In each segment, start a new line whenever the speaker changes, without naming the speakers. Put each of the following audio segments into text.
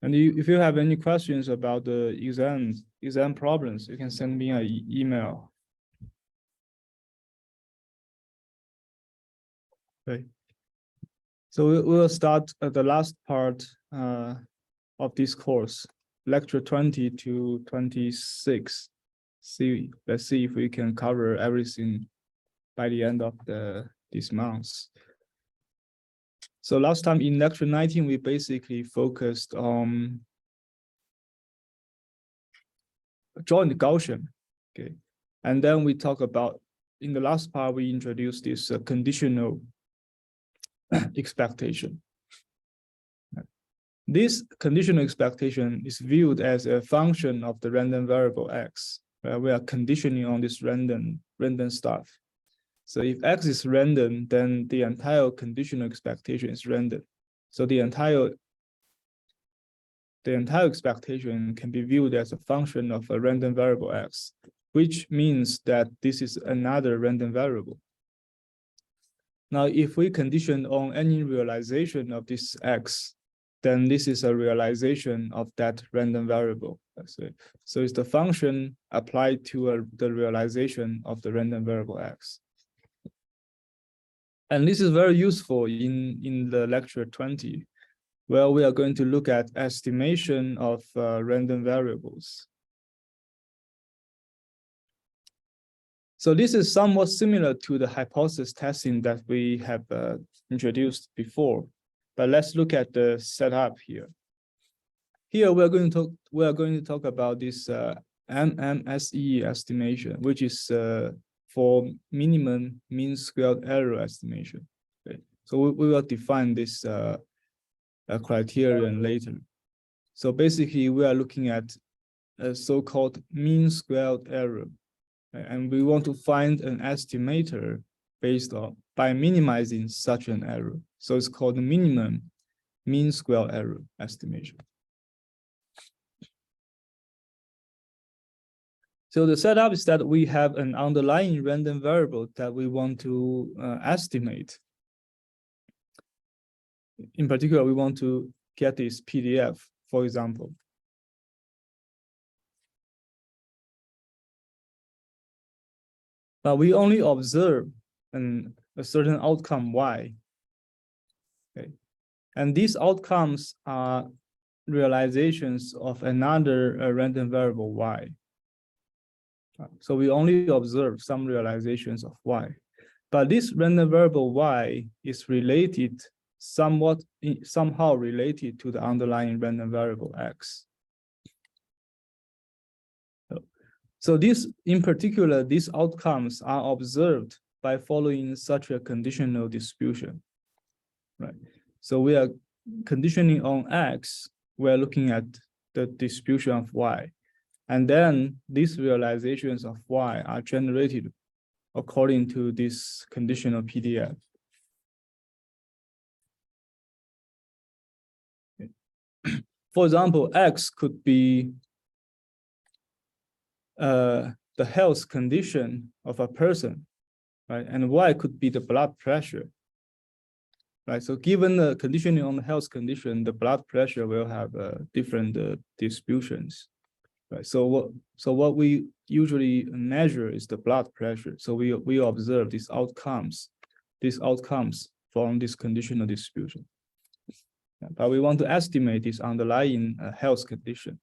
And if you have any questions about the exam problems, you can send me an email. Okay. So we will start the last part of this course, lecture 20 to 26. Let's see if we can cover everything by the end of this month. So last time in lecture 19, we basically focused on joint Gaussian, okay? And then we talk about, in the last part, we introduced this conditional expectation. This conditional expectation is viewed as a function of the random variable x. We are conditioning on this random stuff. So if x is random, then the entire conditional expectation is random. So the entire expectation can be viewed as a function of a random variable x, which means that this is another random variable. Now, if we condition on any realization of this x, then this is a realization of that random variable. So it's the function applied to the realization of the random variable x. And this is very useful in the lecture 20, where we are going to look at estimation of random variables. So this is somewhat similar to the hypothesis testing that we have introduced before, but let's look at the setup here. Here we are going to talk about this MMSE estimation, which is for minimum mean squared error estimation. Okay. So we will define this criterion later. So basically, we are looking at a so-called mean squared error, and we want to find an estimator by minimizing such an error. So it's called the minimum mean squared error estimation. So the setup is that we have an underlying random variable that we want to estimate. In particular, we want to get this PDF, for example. But we only observe a certain outcome y. Okay. And these outcomes are realizations of another random variable y. So we only observe some realizations of y. But this random variable y is related, somehow related to the underlying random variable x. So in particular, these outcomes are observed by following such a conditional distribution, right? So we are conditioning on x, we're looking at the distribution of y. And then these realizations of y are generated according to this conditional PDF. Okay. For example, x could be the health condition of a person, right? And y could be the blood pressure, right? So given the conditioning on the health condition, the blood pressure will have different distributions. Right. So what we usually measure is the blood pressure. So we observe these outcomes from this conditional distribution. Yeah, but we want to estimate this underlying health condition.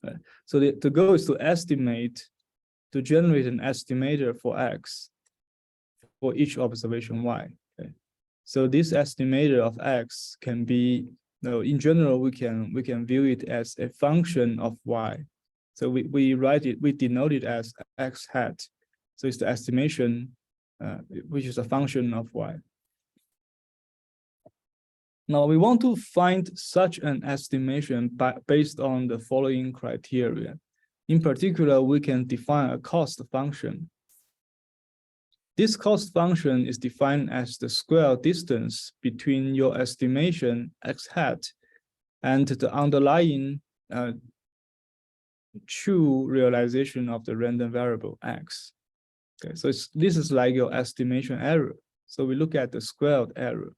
Right. So the goal is to generate an estimator for x for each observation y. Okay. So this estimator of x can be, in general, we can view it as a function of y. So we denote it as x hat. So it's the estimation, which is a function of y. Now we want to find such an estimation based on the following criteria. In particular, we can define a cost function. This cost function is defined as the square distance between your estimation x hat and the underlying true realization of the random variable x. Okay, so this is like your estimation error. So we look at the squared error.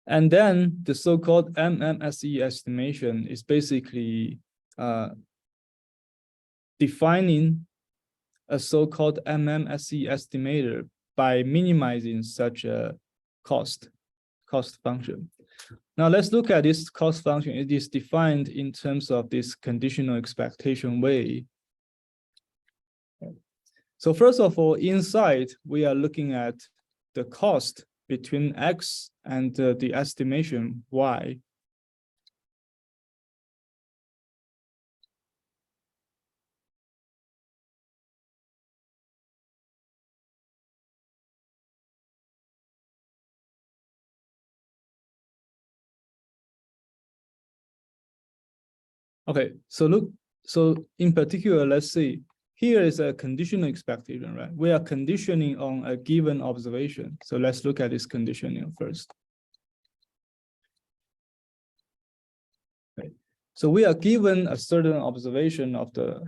And then the so-called MMSE estimation is basically defining a so-called MMSE estimator by minimizing such a cost function. Now let's look at this cost function. It is defined in terms of this conditional expectation way. So first of all, inside, we are looking at the cost between X and the estimation Y. Okay, so look, so in particular, let's see, here is a conditional expectation, right? We are conditioning on a given observation. So let's look at this conditioning first. Okay. So we are given a certain observation of the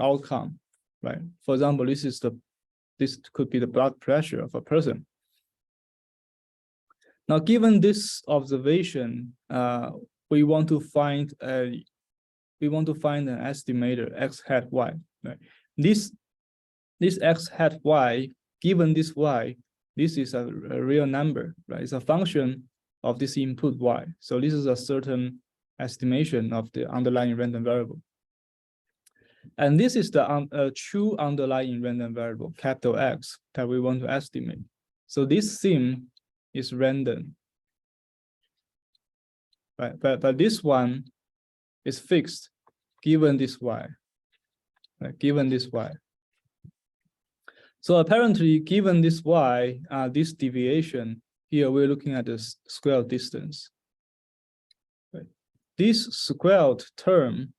outcome, right? For example, this could be the blood pressure of a person. Now, given this observation, we want to find an estimator x hat y. Right? This x hat y, given this y, this is a real number, right? It's a function of this input y. So this is a certain estimation of the underlying random variable. And this is the true underlying random variable, capital X, that we want to estimate. So this sim is random, right? But this one is fixed given this y, right? Given this y. So apparently, given this y, this deviation here, we're looking at the square distance. Right? This squared term,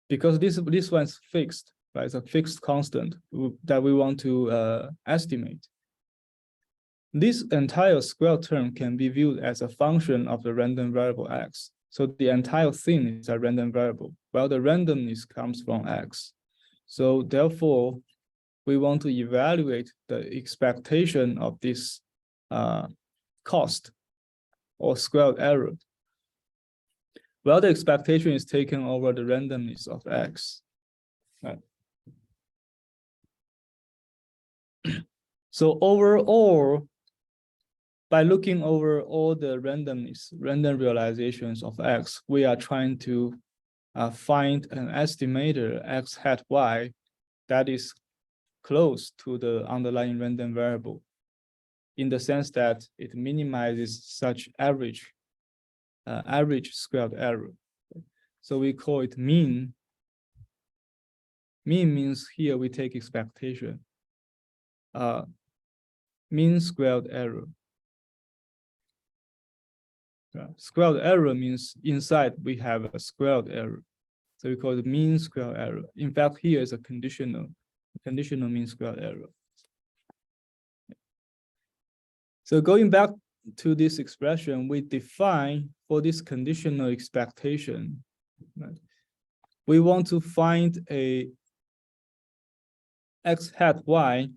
because this one's fixed, right? It's a fixed constant that we want to estimate. This entire square term can be viewed as a function of the random variable x. So the entire thing is a random variable, while the randomness comes from x. So therefore, we want to evaluate the expectation of this cost or squared error. Well, the expectation is taken over the randomness of x. Right. So overall, by looking over all the random realizations of x, we are trying to find an estimator x hat y that is close to the underlying random variable, in the sense that it minimizes such average squared error. So we call it mean. Mean means here we take expectation. Mean squared error. Squared error means inside we have a squared error. So we call it mean squared error. In fact, here is a conditional mean squared error. So going back to this expression, we define for this conditional expectation, right? We want to find a x hat y,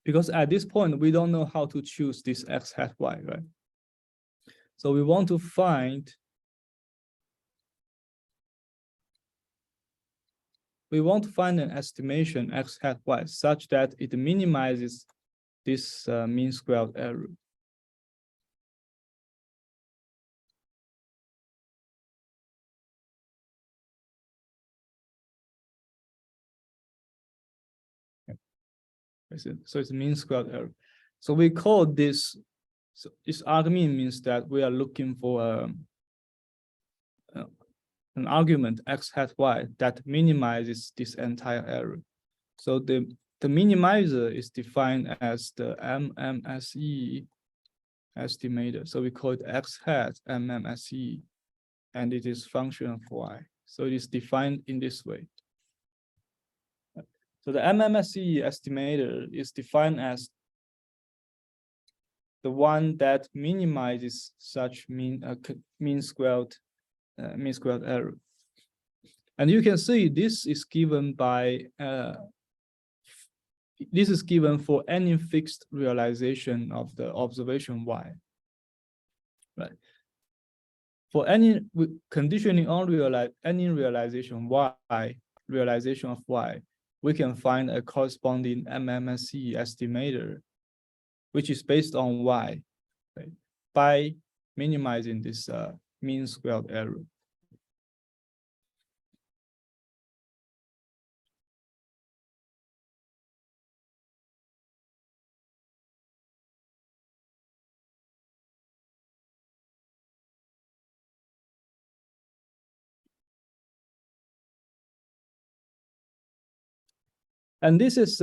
because at this point, we don't know how to choose this x hat y, right? So we want to find an estimation x hat y such that it minimizes this mean squared error. So it's mean squared error. So we call this, so this argument means that we are looking for an argument x hat y that minimizes this entire error. So the minimizer is defined as the MMSE estimator. So we call it x hat MMSE, and it is function of y. So it is defined in this way. So the MMSE estimator is defined as the one that minimizes such mean squared error. And you can see this is given by this is given for any fixed realization of the observation y. For any conditioning on any realization of y, we can find a corresponding MMSE estimator, which is based on y, right, by minimizing this mean squared error. And this is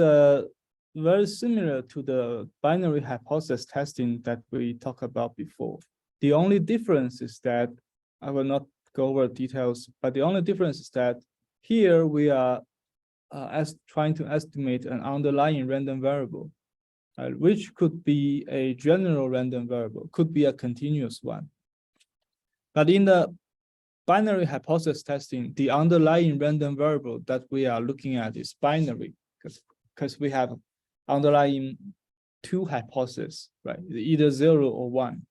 very similar to the binary hypothesis testing that we talked about before. The only difference is that, I will not go over details, but the only difference is that here we are trying to estimate an underlying random variable, which could be a general random variable, could be a continuous one. But in the binary hypothesis testing, the underlying random variable that we are looking at is binary, because we have underlying two hypotheses, right? Either 0 or 1.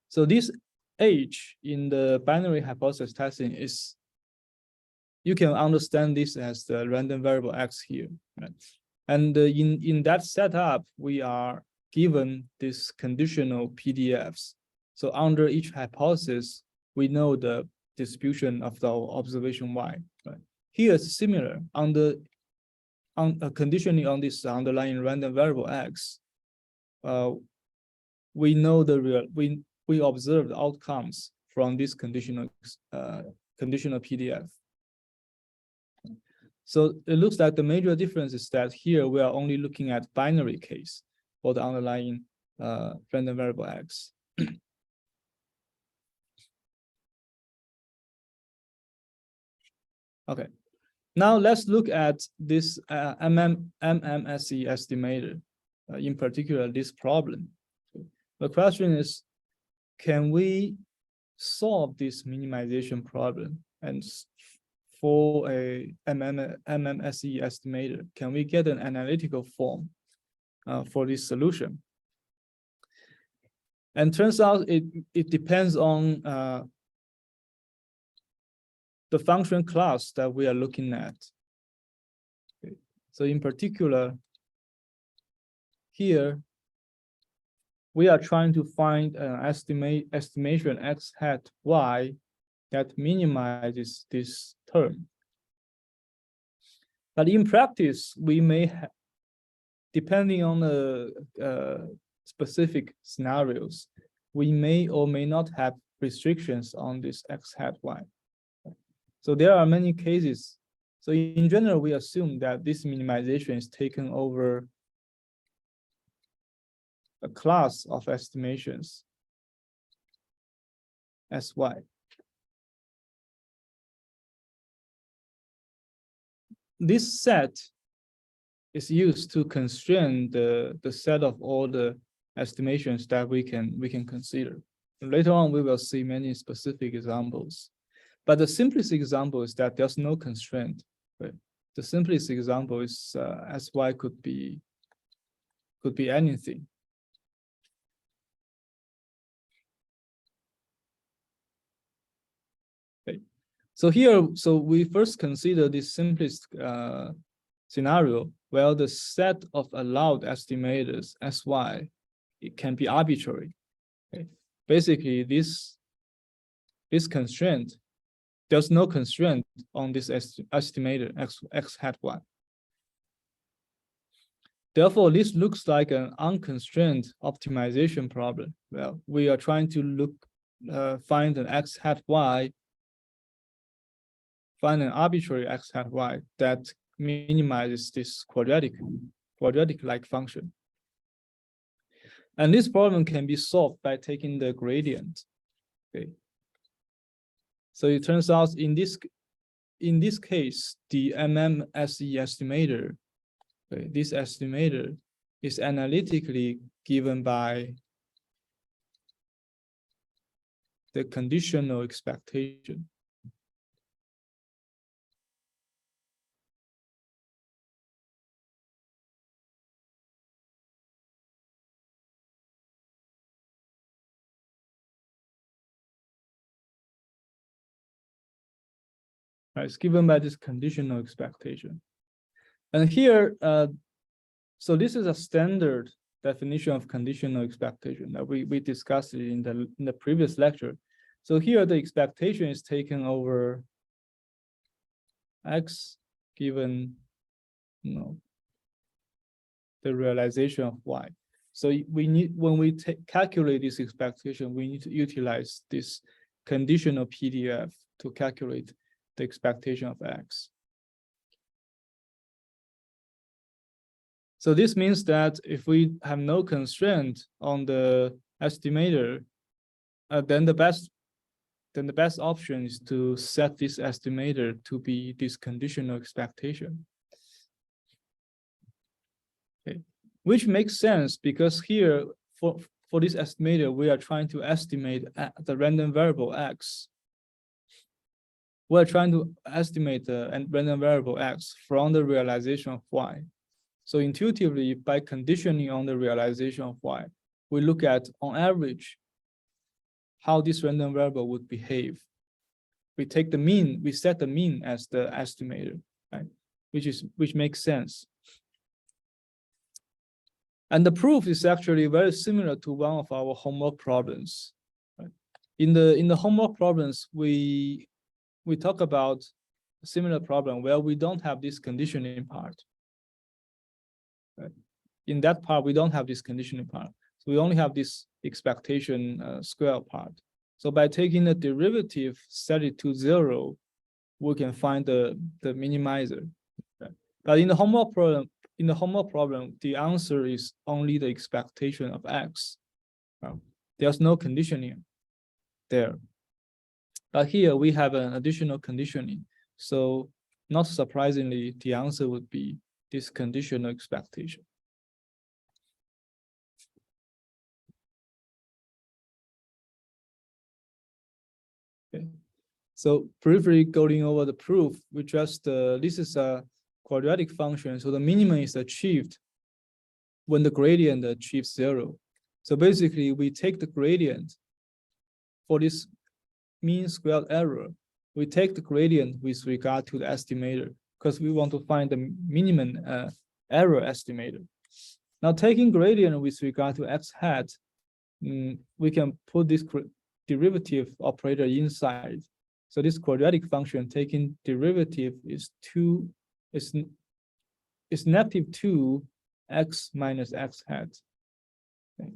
So this H in the binary hypothesis testing is, you can understand this as the random variable X here, right? And in that setup, we are given these conditional PDFs. So under each hypothesis, we know the distribution of the observation Y, right? Here it's similar. Under conditioning on this underlying random variable X, we know we observe the outcomes from this conditional PDF. So it looks like the major difference is that here we are only looking at binary case for the underlying random variable X. Okay, now let's look at this MMSE estimator, in particular this problem. The question is, can we solve this minimization problem? And for a MMSE estimator, can we get an analytical form for this solution? And turns out it depends on the function class that we are looking at. Okay. So in particular, here, we are trying to find an estimation X hat Y that minimizes this term. But in practice, we may have, depending on the specific scenarios, we may or may not have restrictions on this X hat Y. So there are many cases. So in general, we assume that this minimization is taken over a class of estimations SY. This set is used to constrain the set of all the estimations that we can consider. Later on, we will see many specific examples. But the simplest example is that there's no constraint. Right? The simplest example is SY could be anything. Okay. So here, so we first consider this simplest scenario where the set of allowed estimators SY, it can be arbitrary. Okay. Basically, this constraint, there's no constraint on this estimator X hat Y. Therefore, this looks like an unconstrained optimization problem. Well, we are trying to find an X hat Y, find an arbitrary X hat Y that minimizes this quadratic-like function. And this problem can be solved by taking the gradient. Okay. So it turns out in this case, the MMSE estimator, okay, this estimator is analytically given by the conditional expectation. right? It's given by this conditional expectation. And here, so this is a standard definition of conditional expectation that we discussed it in the previous lecture. So here the expectation is taken over X given, the realization of Y. So we need, when we calculate this expectation, we need to utilize this conditional PDF to calculate the expectation of X. So this means that if we have no constraint on the estimator, then the best option is to set this estimator to be this conditional expectation. Okay, which makes sense because here for this estimator, we are trying to estimate the random variable X. We're trying to estimate the random variable X from the realization of Y. So intuitively, by conditioning on the realization of Y, we look at, on average, how this random variable would behave. We take the mean, we set the mean as the estimator, right? Which makes sense. And the proof is actually very similar to one of our homework problems. Right? In the homework problems, we talk about a similar problem where we don't have this conditioning part. Right? In that part, we don't have this conditioning part. So we only have this expectation square part. So by taking the derivative, set it to 0, we can find the minimizer. Right? But in the homework problem, the answer is only the expectation of X. There's no conditioning there. But here we have an additional conditioning. So not surprisingly, the answer would be this conditional expectation. Okay. So briefly going over the proof, we just, this is a quadratic function. So the minimum is achieved when the gradient achieves 0. So basically we take the gradient for this mean squared error. We take the gradient with regard to the estimator because we want to find the minimum error estimator. Now taking gradient with regard to X hat, we can put this derivative operator inside. So this quadratic function taking derivative is negative 2 X minus X hat. Okay.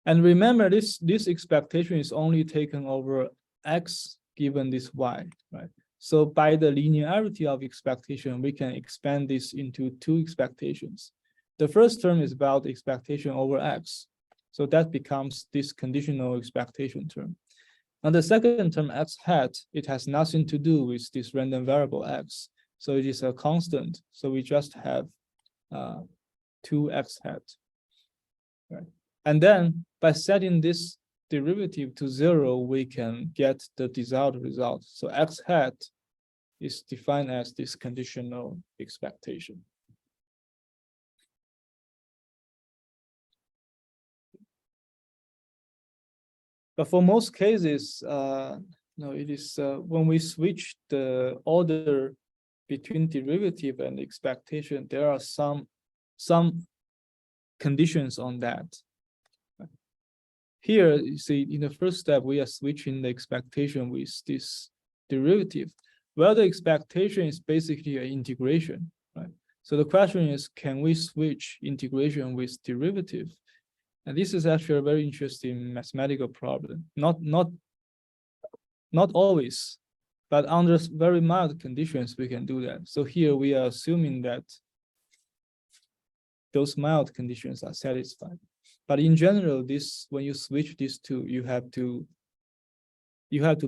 And remember, this expectation is only taken over X given this Y, right? So by the linearity of expectation, we can expand this into 2 expectations. The first term is about expectation over X. So that becomes this conditional expectation term. And the second term, X hat, it has nothing to do with this random variable X. So it is a constant. So we just have 2X hat, right? And then by setting this derivative to 0, we can get the desired result. So X hat is defined as this conditional expectation. But for most cases, no, it is when we switch the order between derivative and expectation, there are some conditions on that. Here, you see, in the first step, we are switching the expectation with this derivative. Well, the expectation is basically an integration, right? So the question is, can we switch integration with derivative? And this is actually a very interesting mathematical problem. Not always, but under very mild conditions, we can do that. So here we are assuming that those mild conditions are satisfied. But in general, when you switch these two, you have to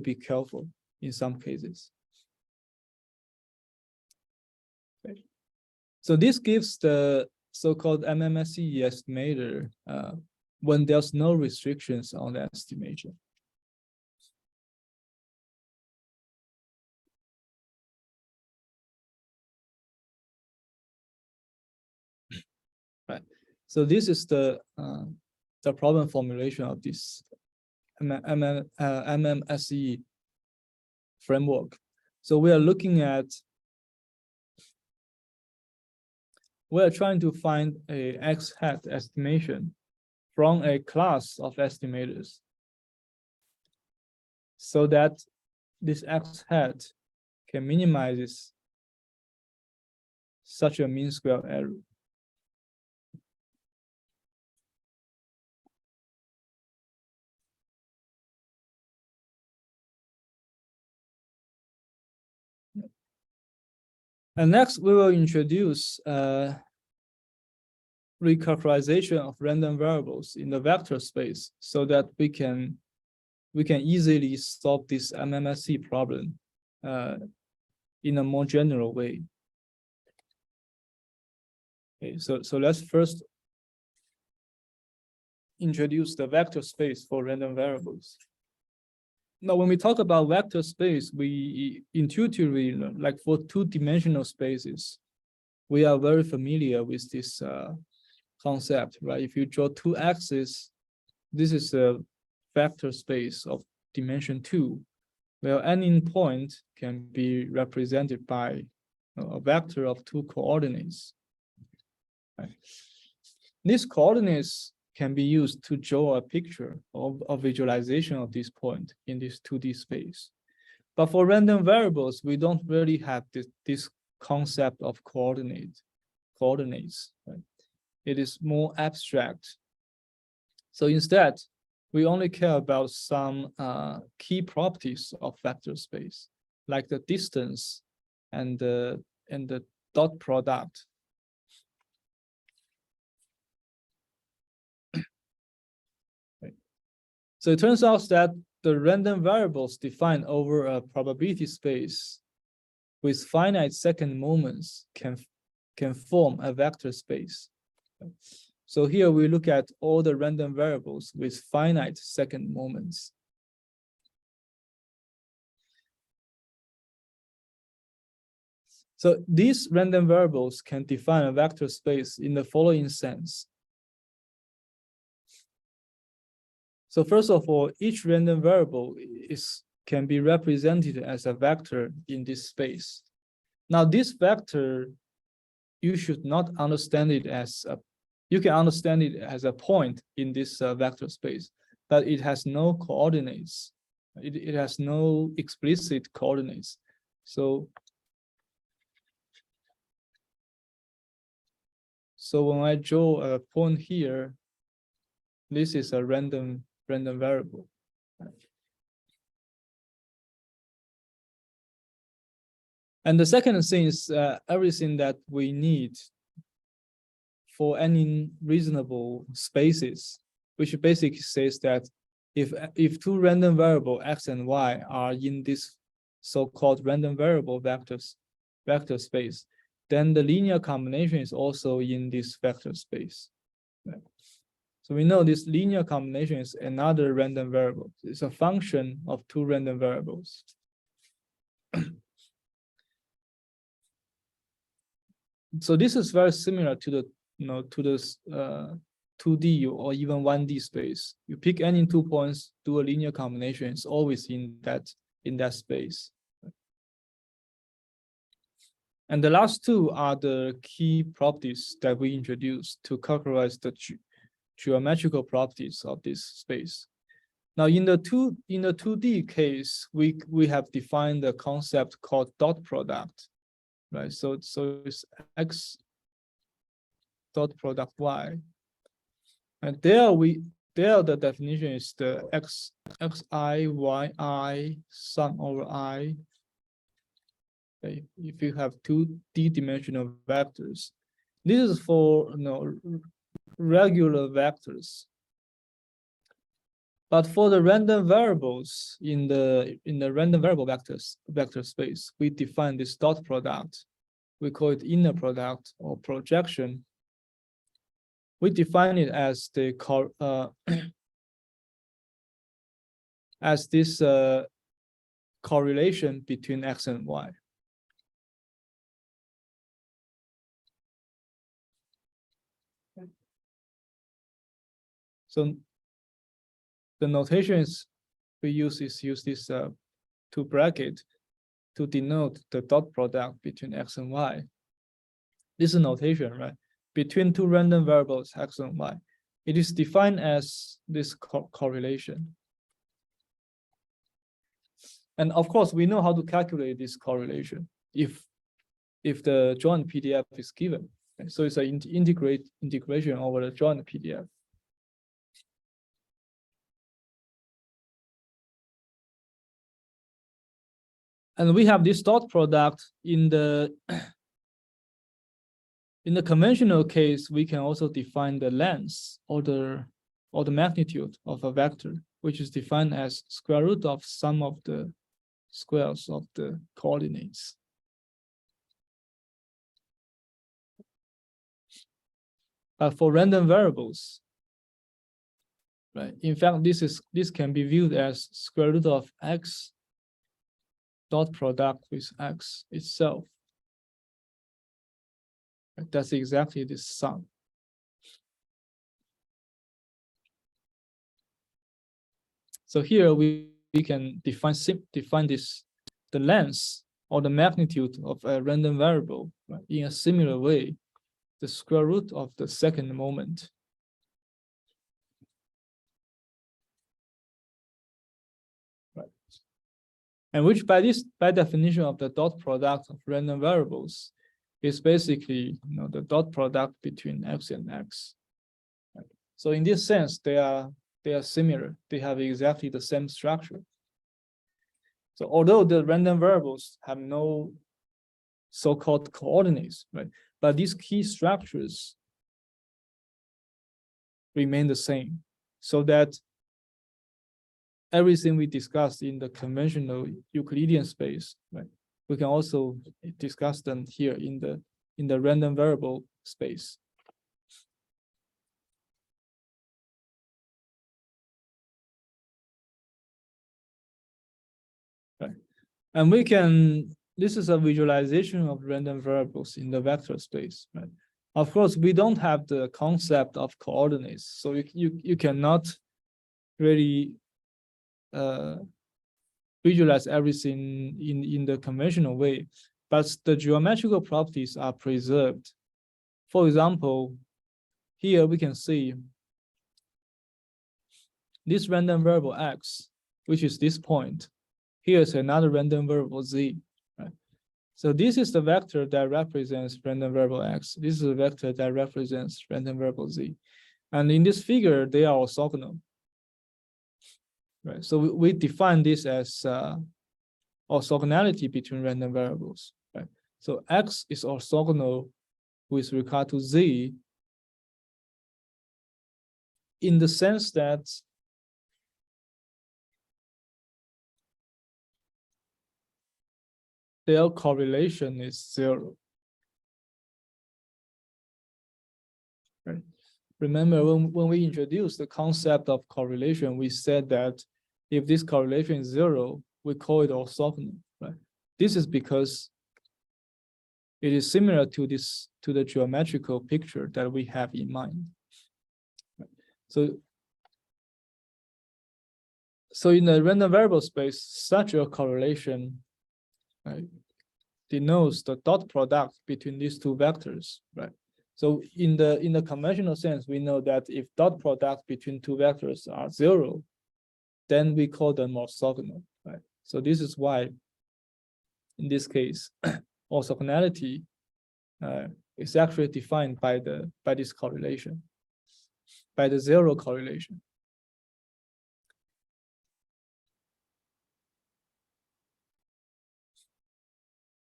be careful in some cases. Okay. So this gives the so-called MMSE estimator when there's no restrictions on the estimation. Right. So this is the problem formulation of this MMSE framework. So we are looking at, we are trying to find a X hat estimation from a class of estimators so that this X hat can minimize such a mean square error. And next, we will introduce recharacterization of random variables in the vector space so that we can easily solve this MMSE problem in a more general way. Okay, so let's first introduce the vector space for random variables. Now, when we talk about vector space, we intuitively, like for two-dimensional spaces, we are very familiar with this concept, right? If you draw two axes, this is a vector space of dimension 2, where any point can be represented by a vector of 2 coordinates. Right? These coordinates can be used to draw a picture of a visualization of this point in this 2D space. But for random variables, we don't really have this concept of coordinates. Right? It is more abstract. So instead, we only care about some key properties of vector space, like the distance and the dot product. So it turns out that the random variables defined over a probability space with finite second moments can form a vector space. So here we look at all the random variables with finite second moments. So these random variables can define a vector space in the following sense. So first of all, each random variable can be represented as a vector in this space. Now this vector, you should not understand it as you can understand it as a point in this vector space, but it has no coordinates. It has no explicit coordinates. So when I draw a point here, this is a random variable. And the second thing is everything that we need for any reasonable spaces, which basically says that if two random variable x and y are in this so-called random variable vector space, then the linear combination is also in this vector space. Right? So we know this linear combination is another random variable. It's a function of two random variables. So this is very similar to the to this 2D or even 1D space. You pick any 2 points, do a linear combination. It's always in that space. And the last two are the key properties that we introduced to characterize the geometrical properties of this space. Now, in the 2D case, we have defined a concept called dot product, right? So it's x dot product y, and there the definition is the xi yi sum over I. Okay, if you have 2D dimensional vectors, this is for regular vectors. But for the random variables in the random variable vector space, we define this dot product. We call it inner product or projection. We define it as the as this correlation between x and y. So the notation we use this two brackets to denote the dot product between x and y. This is notation, right? Between two random variables, x and y. It is defined as this correlation. And of course, we know how to calculate this correlation if the joint PDF is given. So it's an integration over the joint PDF. And we have this dot product in the conventional case. We can also define the length or the magnitude of a vector, which is defined as square root of sum of the squares of the coordinates. But for random variables, right? In fact, this can be viewed as square root of x dot product with x itself. That's exactly this sum. So here we can define this, the length or the magnitude of a random variable, right, in a similar way, the square root of the second moment. Right. And which by definition of the dot product of random variables is basically, the dot product between x and x. Right. So in this sense, they are similar. They have exactly the same structure. So although the random variables have no so-called coordinates, right, but these key structures remain the same, so that everything we discussed in the conventional Euclidean space, right, we can also discuss them here in the random variable space. Right. And we can, this is a visualization of random variables in the vector space, right? Of course, we don't have the concept of coordinates, so you cannot really visualize everything in the conventional way, but the geometrical properties are preserved. For example, here we can see this random variable x, which is this point. Here's another random variable z. Right? So this is the vector that represents random variable x. This is a vector that represents random variable z. And in this figure, they are orthogonal. Right. So we define this as orthogonality between random variables. Right. So x is orthogonal with regard to z in the sense that their correlation is 0. Right. Remember when we introduced the concept of correlation, we said that if this correlation is 0, we call it orthogonal. Right. This is because it is similar to the geometrical picture that we have in mind. Right. So in the random variable space, such a correlation, right, denotes the dot product between these two vectors, right? So in the conventional sense, we know that if dot product between two vectors are 0, then we call them orthogonal, right? So this is why, in this case, orthogonality is actually defined by this correlation, by the 0 correlation.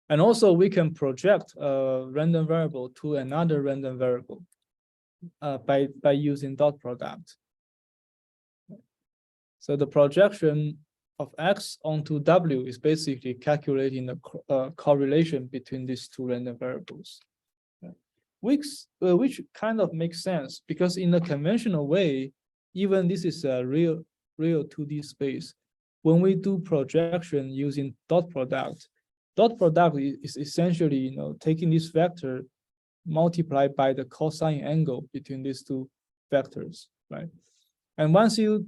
And also we can project a random variable to another random variable by using dot product. So the projection of x onto w is basically calculating the correlation between these two random variables, which kind of makes sense because in the conventional way, even this is a real 2D space. When we do projection using dot product is essentially, taking this vector multiplied by the cosine angle between these two vectors, right? And once you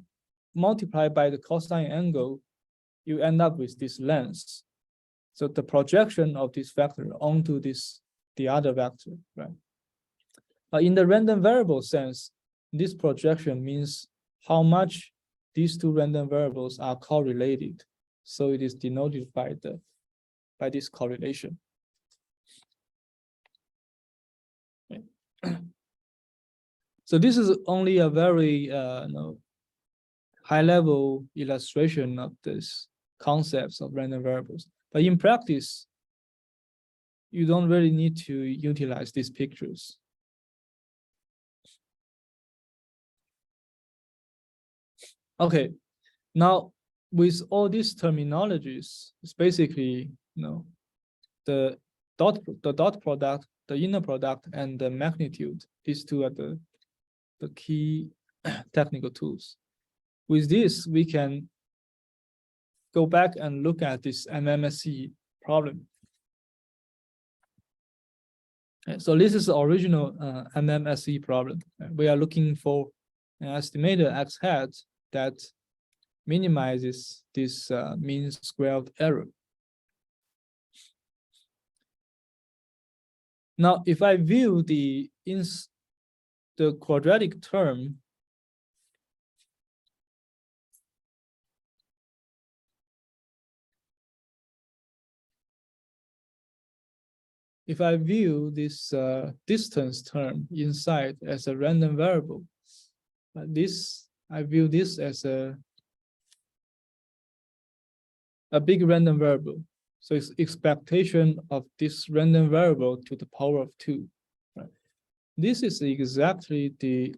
multiply by the cosine angle, you end up with this length. So the projection of this vector onto the other vector, right? In the random variable sense, this projection means how much these two random variables are correlated. So it is denoted by this correlation. Okay. So this is only a very high-level illustration of this concepts of random variables. But in practice, you don't really need to utilize these pictures. Okay, now with all these terminologies, it's basically the dot product, the inner product, and the magnitude. These two are the key technical tools. With this, we can go back and look at this MMSE problem. Okay, so this is the original MMSE problem. We are looking for an estimated x hat that minimizes this mean squared error. Now, if I view the quadratic term if I view this distance term inside as a random variable, I view this as a big random variable. So it's expectation of this random variable to the power of 2. Right? This is exactly the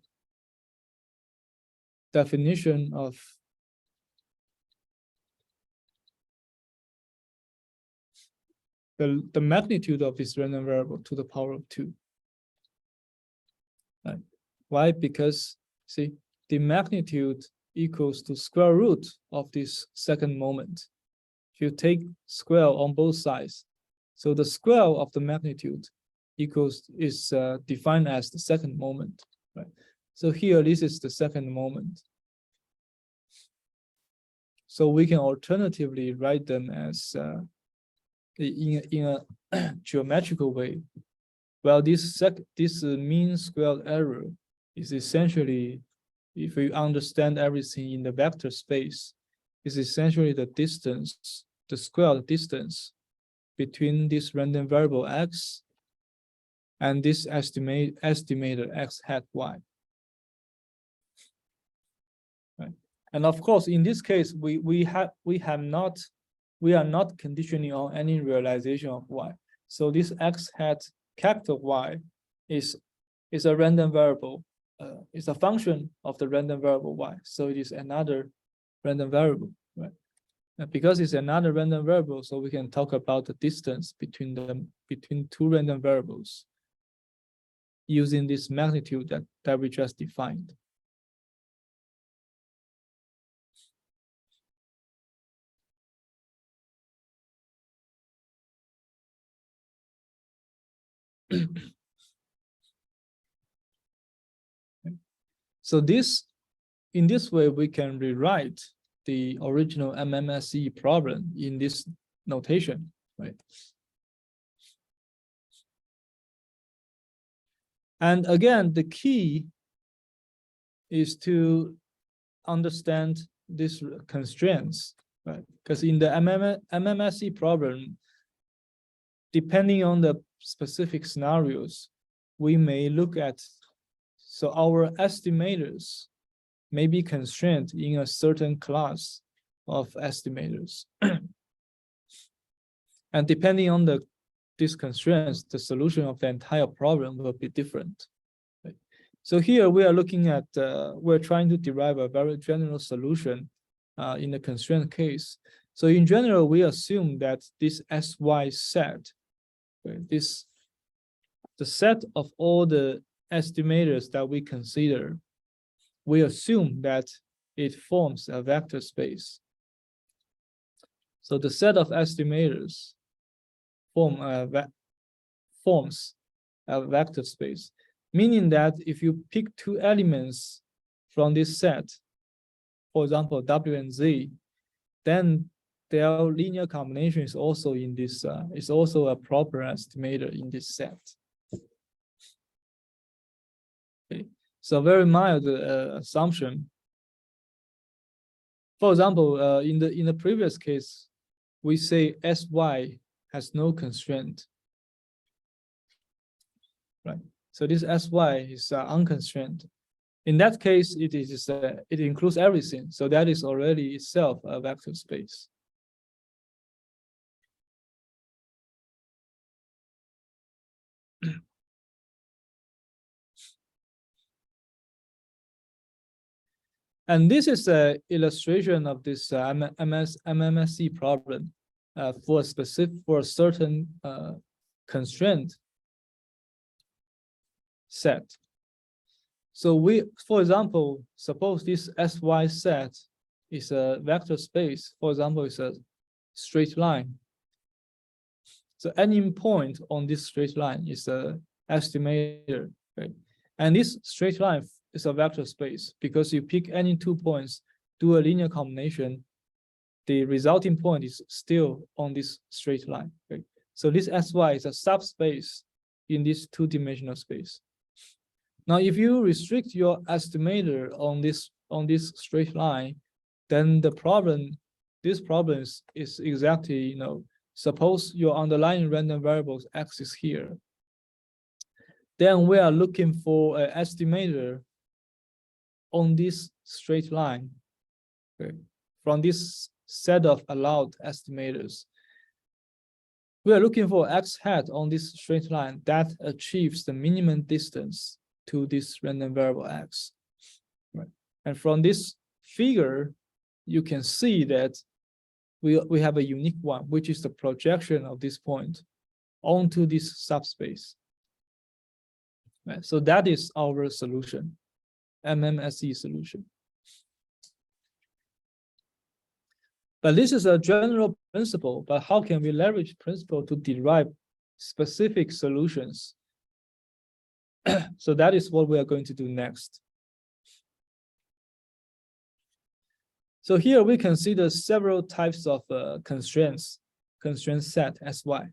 definition of the magnitude of this random variable to the power of 2. Right? Why? Because, see, the magnitude equals to square root of this second moment. If you take square on both sides, so the square of the magnitude is defined as the second moment. Right? So here, this is the second moment. So we can alternatively write them as in a geometrical way. Well, this mean squared error is essentially, if we understand everything in the vector space, is essentially the distance, the squared distance between this random variable x and this estimated x hat y. Right. And of course, in this case, we are not conditioning on any realization of y. So this x hat capital Y is a random variable. It's a function of the random variable y. So it is another random variable, right? And because it's another random variable, so we can talk about the distance between two random variables using this magnitude that we just defined. So in this way, we can rewrite the original MMSE problem in this notation, right? And again, the key is to understand these constraints, right? Because in the MMSE problem, depending on the specific scenarios, we may look at, so our estimators may be constrained in a certain class of estimators. And depending on these constraints, the solution of the entire problem will be different. Right? So here we are looking at, we're trying to derive a very general solution in the constraint case. So in general, we assume that this SY set, right, the set of all the estimators that we consider, we assume that it forms a vector space. So the set of estimators forms a vector space, meaning that if you pick two elements from this set, for example, W and Z, then their linear combination is also in this, is also a proper estimator in this set. Okay, so very mild assumption. For example, in the previous case, we say Sy has no constraint, right? So this Sy is unconstrained. In that case, it includes everything. So that is already itself a vector space. And this is an illustration of this MMSE problem for a certain constraint set. So for example, suppose this Sy set is a vector space. For example, it's a straight line. So any point on this straight line is an estimator, right? And this straight line is a vector space because you pick any 2 points, do a linear combination, the resulting point is still on this straight line, right? So this Sy is a subspace in this 2-dimensional space. Now, if you restrict your estimator on this straight line, then this problem is exactly, suppose your underlying random variables X is here. Then we are looking for an estimator on this straight line, okay, from this set of allowed estimators. We are looking for X hat on this straight line that achieves the minimum distance to this random variable X. Right. And from this figure, you can see that we have a unique one, which is the projection of this point onto this subspace. Right. So that is our solution, MMSE solution. But this is a general principle, but how can we leverage principle to derive specific solutions? So that is what we are going to do next. So here we consider several types of constraints, constraint set Sy.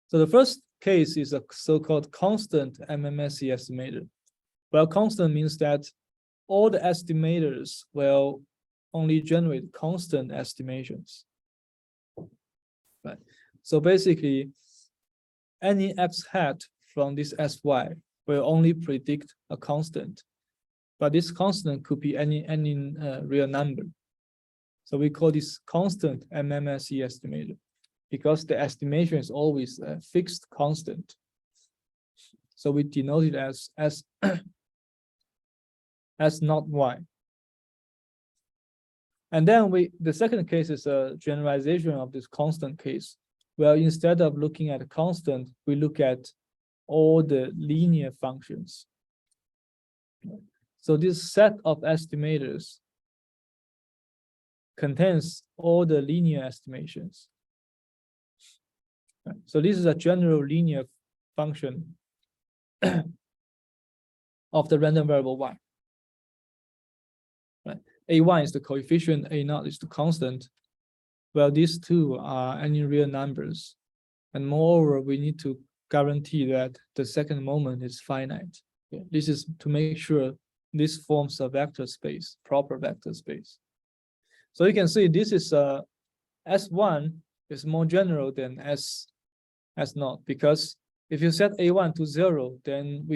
So the first case is a so-called constant MMSE estimator. Well, constant means that all the estimators will only generate constant estimations. Right. So basically, any X hat from this Sy will only predict a constant, but this constant could be any real number. So we call this constant MMSE estimator because the estimation is always a fixed constant. So we denote it as not Y. And then the second case is a generalization of this constant case. Well, instead of looking at a constant, we look at all the linear functions. So this set of estimators contains all the linear estimations. So this is a general linear function of the random variable Y. Right. A1 is the coefficient, A0 is the constant. Well, these two are any real numbers. And moreover, we need to guarantee that the second moment is finite. Okay. This is to make sure this forms a vector space, proper vector space. So you can see this is S1 is more general than S0, because if you set A1 to 0, then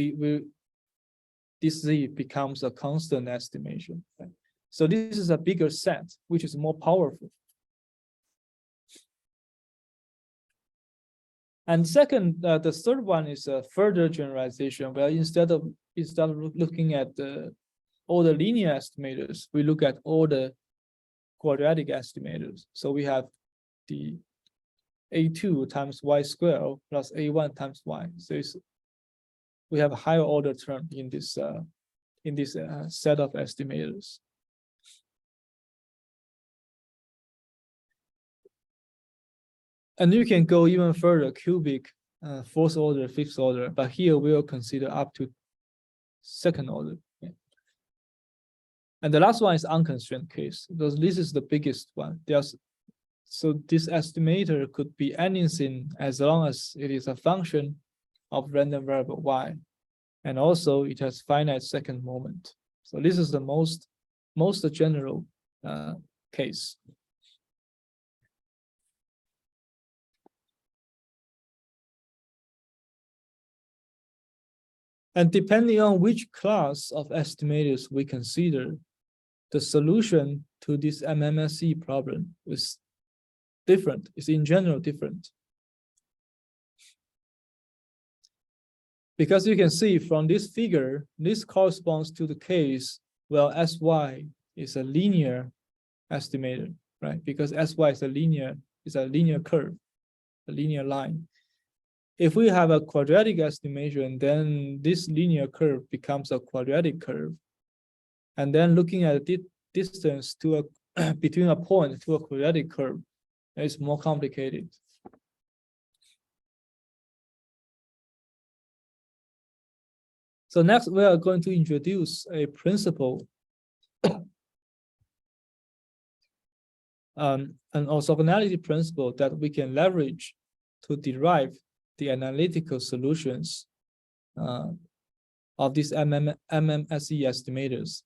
this Z becomes a constant estimation. Right? So this is a bigger set, which is more powerful. And second, the third one is a further generalization, where instead of looking at all the linear estimators, we look at all the quadratic estimators. So we have the A2 times Y squared plus A1 times Y. So we have a higher order term in this set of estimators. And you can go even further, cubic, fourth order, fifth order, but here we'll consider up to second order. And the last one is unconstrained case, because this is the biggest one. So this estimator could be anything as long as it is a function of random variable y, and also it has finite second moment. So this is the most general case. And depending on which class of estimators we consider, the solution to this MMSE problem is different. It's in general different. Because you can see from this figure, this corresponds to the case where SY is a linear estimator, right? Because SY is a linear curve, a linear line. If we have a quadratic estimation, then this linear curve becomes a quadratic curve. And then looking at the distance to a between a point to a quadratic curve is more complicated. So next, we are going to introduce a principle, an orthogonality principle that we can leverage to derive the analytical solutions of these MMSE estimators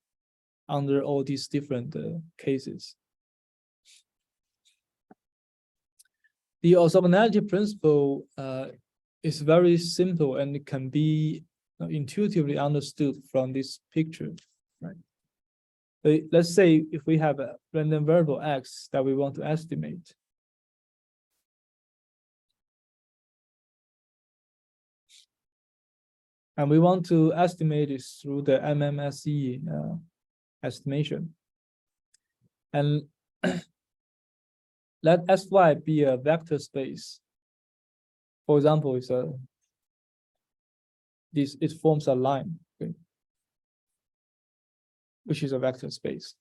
under all these different cases. The orthogonality principle is very simple and it can be intuitively understood from this picture, right? Let's say if we have a random variable x that we want to estimate. And we want to estimate it through the MMSE estimation. And let Sy be a vector space. For example, it forms a line, okay, which is a vector space.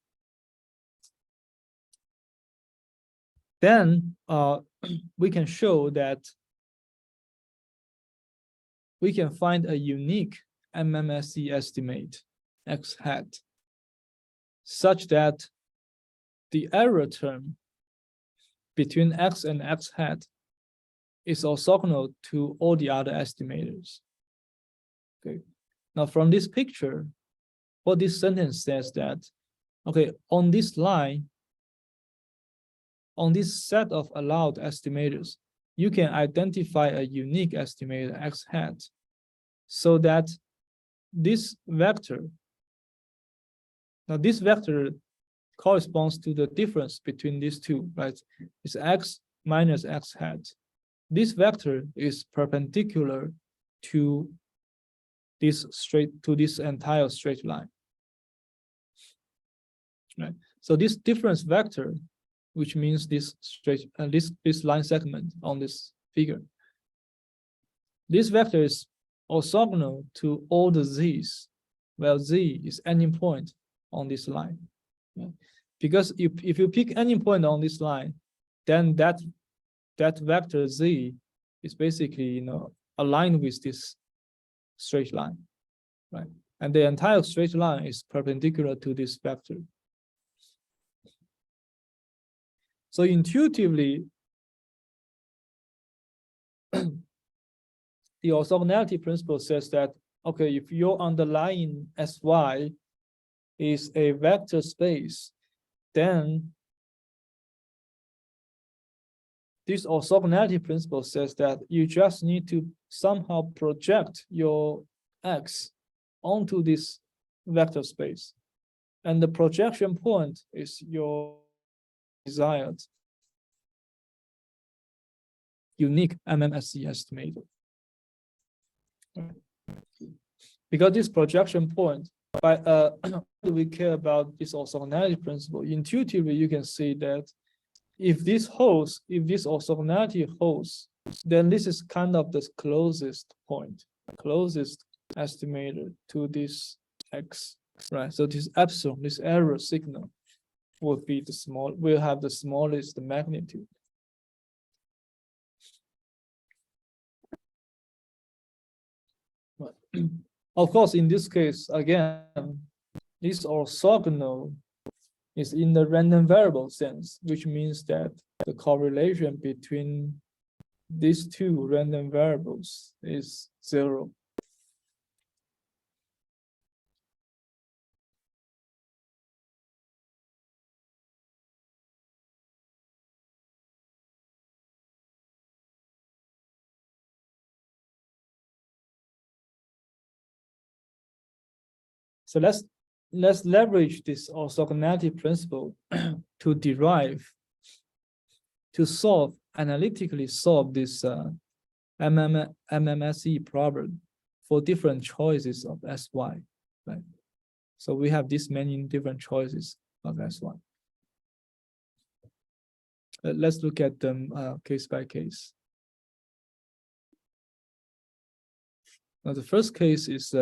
Then we can show that we can find a unique MMSE estimate x hat such that the error term between x and x hat is orthogonal to all the other estimators. Okay. Now from this picture, what this sentence says that, okay, on this line, on this set of allowed estimators, you can identify a unique estimator x hat so that this vector, now this vector corresponds to the difference between these two, right? It's x minus x hat. This vector is perpendicular to this entire straight line, right? So this difference vector, which means this this line segment on this figure, this vector is orthogonal to all the z's, where z is any point on this line. Okay? Because if you pick any point on this line, then that vector z is basically aligned with this straight line, right? And the entire straight line is perpendicular to this vector. So intuitively, the orthogonality principle says that, okay, if your underlying Sy is a vector space, then this orthogonality principle says that you just need to somehow project your x onto this vector space. And the projection point is your desired unique MMSE estimator. Because this projection point, why do we care about this orthogonality principle? Intuitively, you can see that if this holds, if this orthogonality holds, then this is kind of the closest point, closest estimator to this x, right? So this epsilon, this error signal, will be will have the smallest magnitude. Of course, in this case, again,
this orthogonal is in the random variable sense, which means that the correlation between these two random variables is 0. So let's leverage this orthogonality principle to analytically solve this MMSE problem for different choices of SY, right? So we have this many different choices of SY. Let's look at them case by case. Now the first case is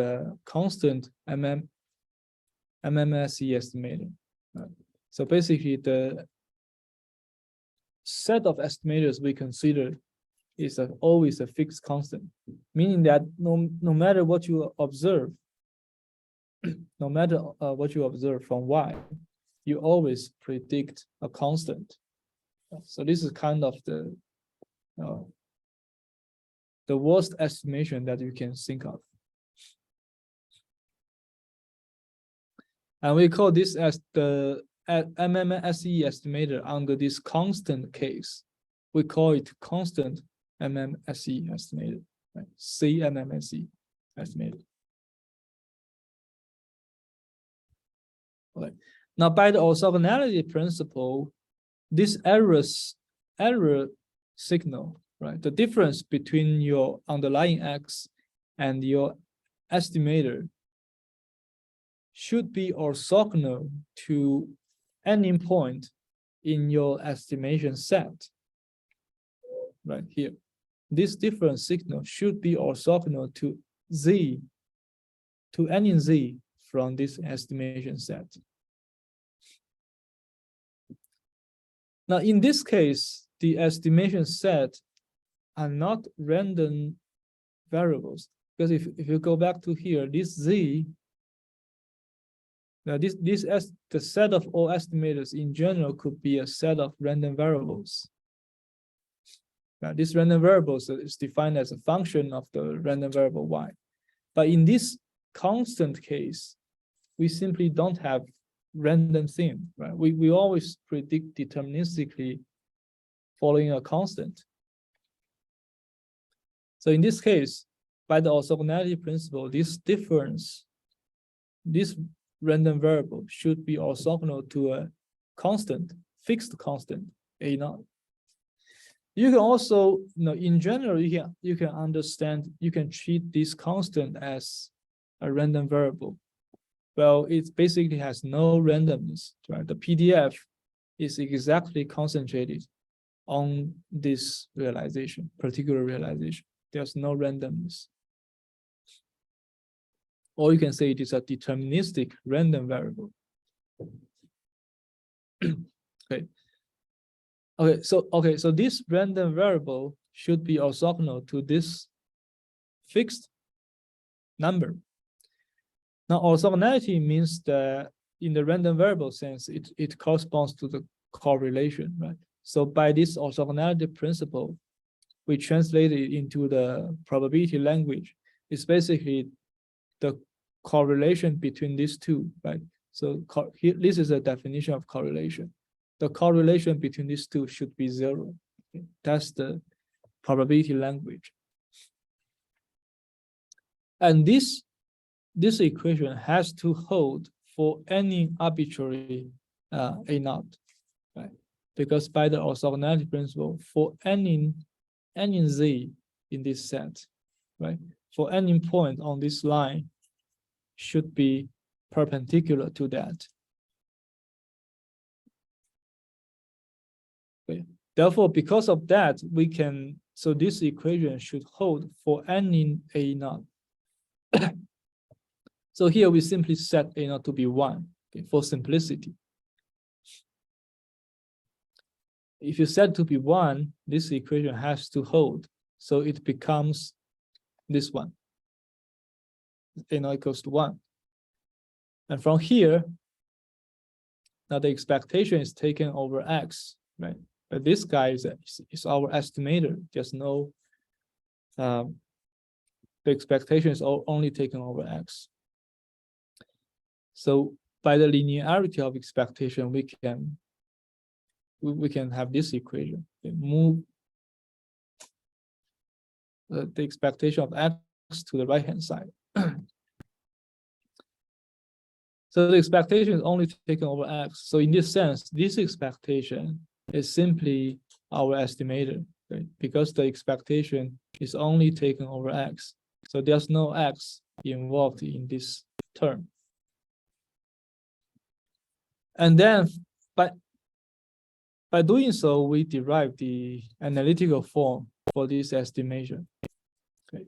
constant MMSE estimator. So basically the set of estimators we consider is always a fixed constant, meaning that no matter what you observe, no matter what you observe from Y, you always predict a constant. So this is kind of the worst estimation that you can think of. And we call this as the MMSE estimator under this constant case. We call it constant MMSE estimator, right? CMMSE estimator. Okay. Now, by the orthogonality principle, this error signal, right? The difference between your underlying X and your estimator should be orthogonal to any point in your estimation set, right here. This difference signal should be orthogonal to Z, to any Z from this estimation set. Now, in this case, the estimation set are not random variables, because if you go back to here, this Z, now the set of all estimators in general could be a set of random variables. Now, this random variables is defined as a function of the random variable Y. But in this constant case, we simply don't have random thing, right? We always predict deterministically following a constant. So in this case, by the orthogonality principle, this difference, this random variable should be orthogonal to a constant, fixed constant, A0. You can also, in general, you can understand, you can treat this constant as a random variable. Well, it basically has no randomness, right? The PDF is exactly concentrated on this realization, particular realization. There's no randomness. Or you can say it is a deterministic random variable. Okay, so this random variable should be orthogonal to this fixed number. Now, orthogonality means that in the random variable sense, it corresponds to the correlation, right? So by this orthogonality principle, we translate it into the probability language. It's basically the correlation between these two, right? So here, this is a definition of correlation. The correlation between these two should be 0. Okay? That's the probability language. And this equation has to hold for any arbitrary A0, right? Because by the orthogonality principle, for any Z in this set, right? For any point on this line should be perpendicular to that. Okay. Therefore, because of that, so this equation should hold for any A0. So here we simply set A0 to be 1, okay, for simplicity. If you set to be 1, this equation has to hold. So it becomes this one. A0 equals to 1. And from here, now the expectation is taken over X, right? But this guy is our estimator. There's no, the expectation is only taken over X. So by the linearity of expectation, we can have this equation. We move the expectation of X to the right-hand side. So the expectation is only taken over X. So in this sense, this expectation is simply our estimator, right? Because the expectation is only taken over X. So there's no X involved in this term. And then by doing so, we derive the analytical form for this estimation. Okay.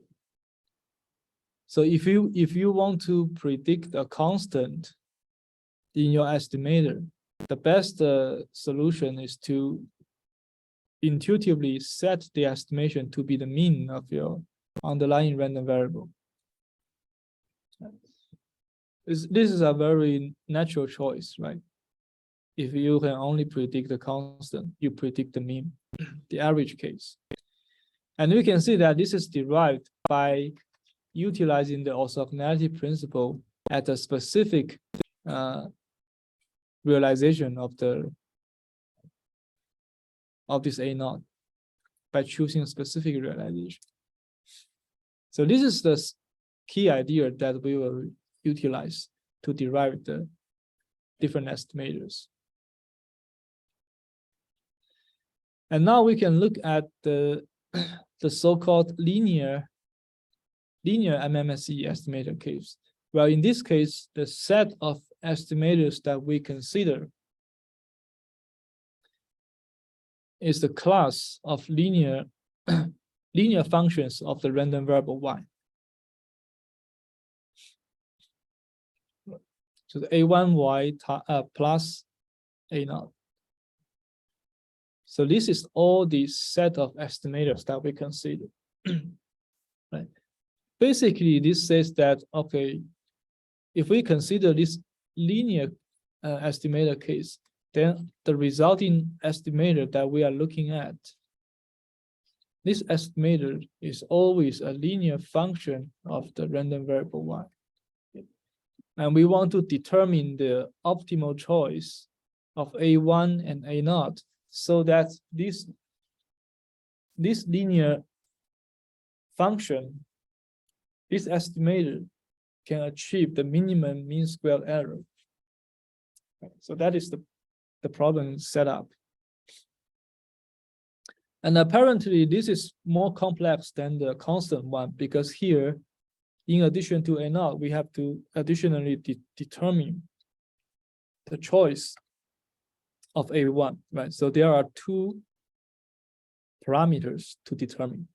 So if you want to predict a constant in your estimator, the best solution is to intuitively set the estimation to be the mean of your underlying random variable. This is a very natural choice, right? If you can only predict the constant, you predict the mean, the average case. And we can see that this is derived by utilizing the orthogonality principle at a specific realization of this A0 by choosing a specific realization. So this is the key idea that we will utilize to derive the different estimators. And now we can look at the so-called linear MMSE estimator case. Well, in this case, the set of estimators that we consider is the class of linear functions of the random variable y. So the A1y plus A0. So this is all the set of estimators that we consider. Right. Basically, this says that, okay, if we consider this linear estimator case, then the resulting estimator that we are looking at, this estimator is always a linear function of the random variable y. And we want to determine the optimal choice of A1 and A0 so that this linear function, this estimator, can achieve the minimum mean squared error. So that is the problem set up. And apparently this is more complex than the constant one, because here, in addition to A0, we have to additionally determine the choice of A1, right? So there are two parameters to determine.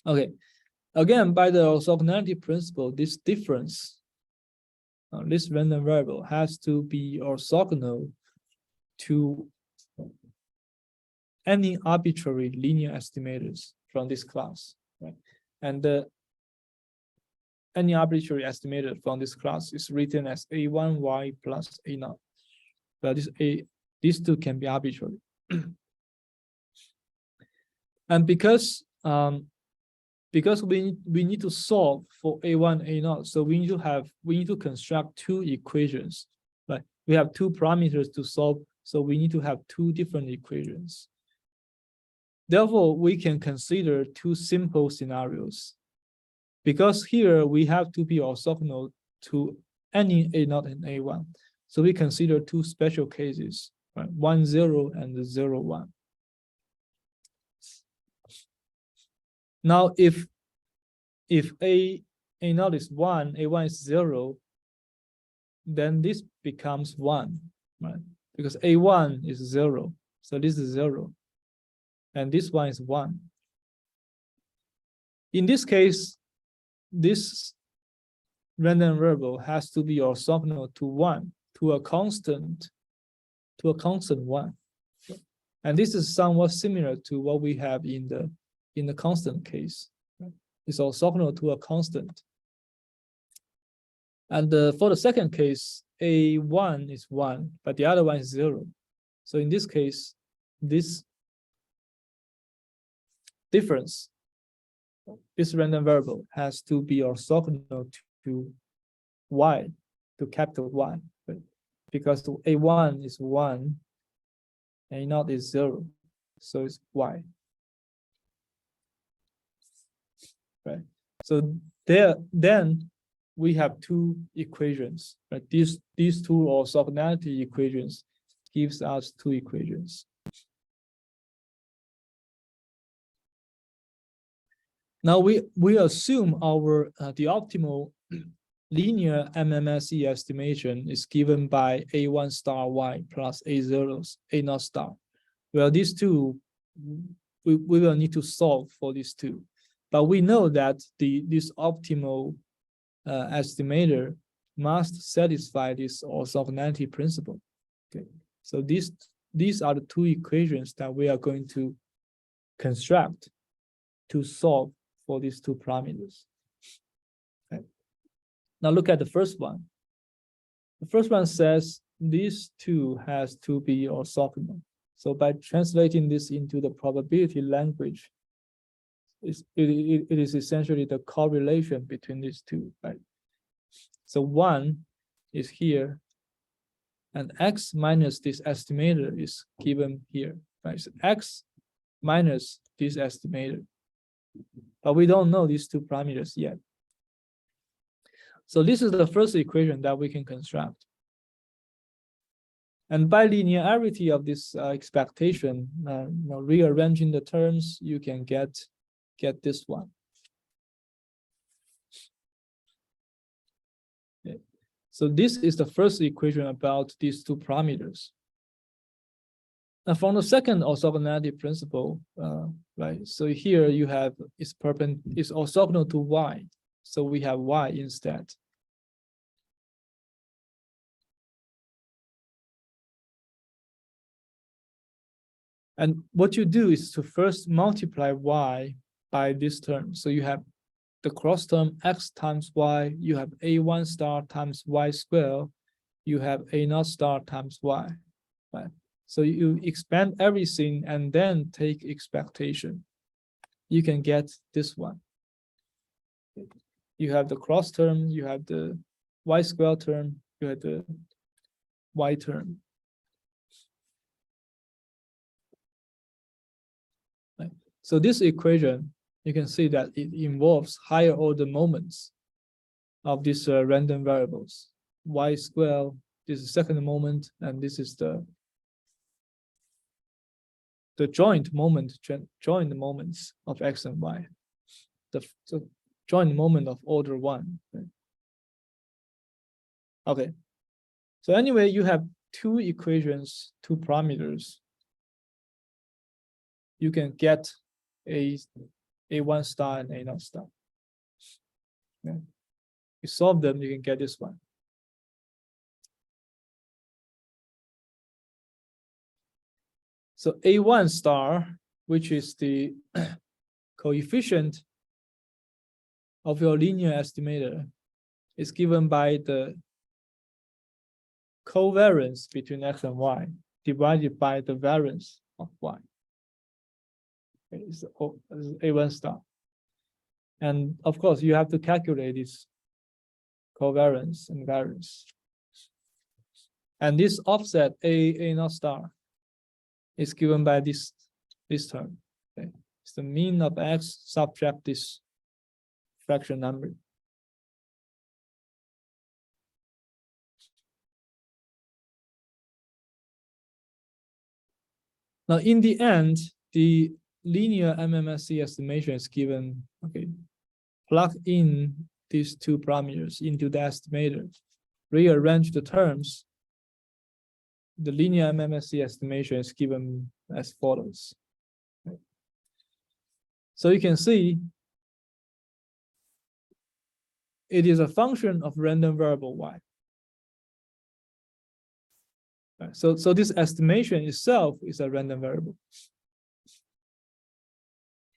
Okay, again, by the orthogonality principle, this difference, this random variable has to be orthogonal to any arbitrary linear estimators from this class, right? And any arbitrary estimator from this class is written as A1y plus A0. But these two can be arbitrary. And because we need to solve for A1, A0, so we need to construct two equations. Right? We have two parameters to solve, so we need to have two different equations. Therefore, we can consider two simple scenarios. Because here we have to be orthogonal to any A0 and A1. So we consider two special cases, right? 1, 0 and 0, 1. Now, if A0 is 1, A1 is 0, then this becomes 1, right? Because A1 is 0, so this is 0. And this one is 1. In this case, this random variable has to be orthogonal to 1, to a constant 1. And this is somewhat similar to what we have in the constant case. It's orthogonal to a constant. And for the second case, A1 is 1, but the other one is 0. So in this case, this difference, this random variable has to be orthogonal to y, to capital Y, right? Because A1 is 1, A0 is 0, so it's Y. Right. So then we have two equations, right? These two orthogonality equations gives us two equations. Now we assume our the optimal linear MMSE estimation is given by A1 star Y plus A0 star. Well, these two, we will need to solve for these two. But we know that this optimal estimator must satisfy this orthogonality principle. Okay, so these are the two equations that we are going to construct to solve for these two parameters. Okay. Now look at the first one. The first one says these two has to be orthogonal. So by translating this into the probability language, it is essentially the correlation between these two, right? So 1 is here, and x minus this estimator is given here, right? So x minus this estimator. But we don't know these two parameters yet. So this is the first equation that we can construct. And by linearity of this expectation, rearranging the terms, you can get this one. Okay. So this is the first equation about these two parameters. And from the second orthogonality principle, right? So here you have it's orthogonal to y, so we have y instead. And what you do is to first multiply y by this term. So you have the cross term x times y, you have A1 star times y squared, you have A0 star times y, right? So you expand everything and then take expectation. You can get this one. You have the cross term, you have the y squared term, you have the y term. Right. So this equation, you can see that it involves higher order moments of these random variables. Y squared, this is second moment, and this is the joint moments of x and y, the joint moment of order 1. Right? Okay, so anyway, you have two equations, two parameters. You can get A1 star and A0 star. Okay. You solve them, you can get this one. So A1 star, which is the coefficient of your linear estimator, is given by the covariance between x and y divided by the variance of y. Okay, it's A1 star. And of course, you have to calculate this covariance and variance. And this offset A0 star is given by this term. Okay. It's the mean of x subtract this fraction number. Now, in the end, the linear MMSE estimation is given, okay, plug in these two parameters into the estimator, rearrange the terms. The linear MMSE estimation is given as follows. Okay. So you can see it is a function of random variable y. Right. So this estimation itself is a random variable.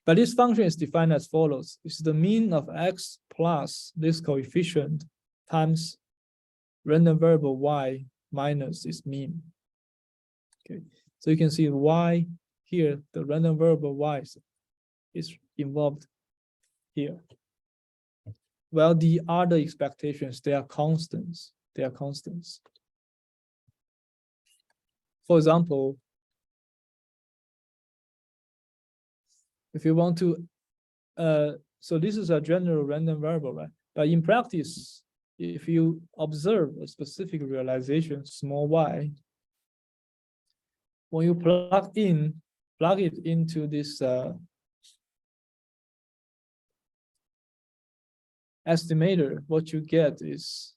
But this function is defined as follows. It's the mean of x plus this coefficient times random variable y minus its mean. Okay, so you can see y here, the random variable y is involved here. Well, the other expectations, they are constants. They are constants. For example, if you want to, so this is a general random variable, right? But in practice, if you observe a specific realization, small y, when you plug it into this estimator, what you get is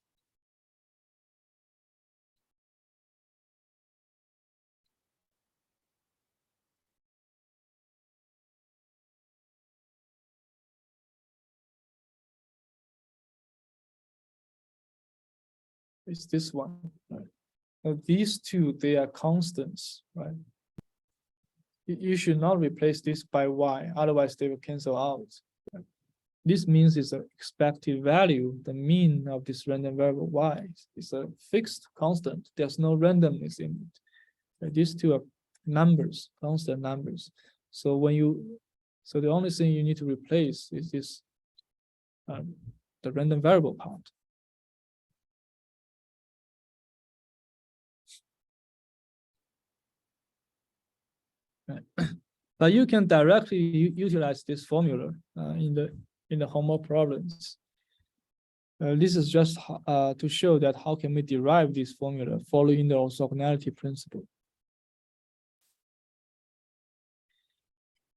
this one, right? Now, these two, they are constants, right? You should not replace this by y, otherwise they will cancel out. Right? This means it's an expected value, the mean of this random variable y is a fixed constant. There's no randomness in it. Right? These two are numbers, constant numbers. So so the only thing you need to replace is this, the random variable part. Right. But you can directly utilize this formula in the homework problems. This is just to show that how can we derive this formula following the orthogonality principle.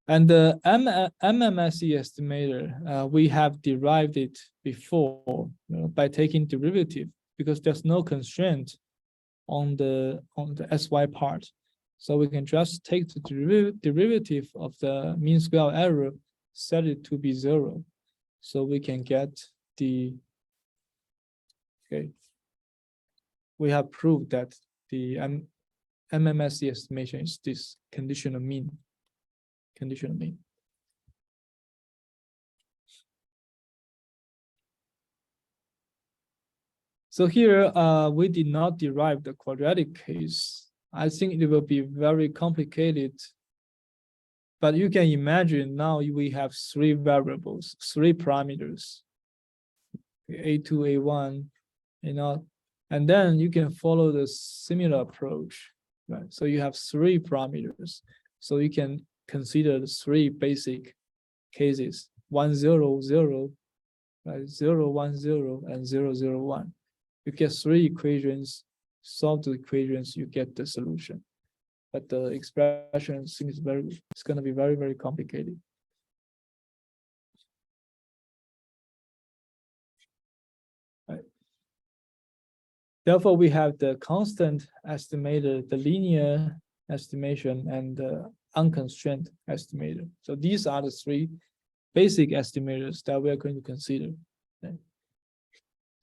And the MMSE estimator, we have derived it before, by taking derivative, because there's no constraint on the SY part. So we can just take the derivative of the mean square error, set it to be 0. So we can get the, okay. We have proved that the MMSE estimation is this conditional mean. Conditional mean. So here, we did not derive the quadratic case. I think it will be very complicated, but you can imagine now we have 3 variables, 3 parameters, A2, A1, and then you can follow the similar approach, right? So you have 3 parameters. So you can consider the 3 basic cases, 1, 0, 0, right? 0, 1, 0, and 0, 0, 1. You get 3 equations, solve the equations, you get the solution. But the expression seems it's going to be very, very complicated. Right. Therefore, we have the constant estimator, the linear estimation, and the unconstrained estimator. So these are the 3 basic estimators that we are going to consider. Okay.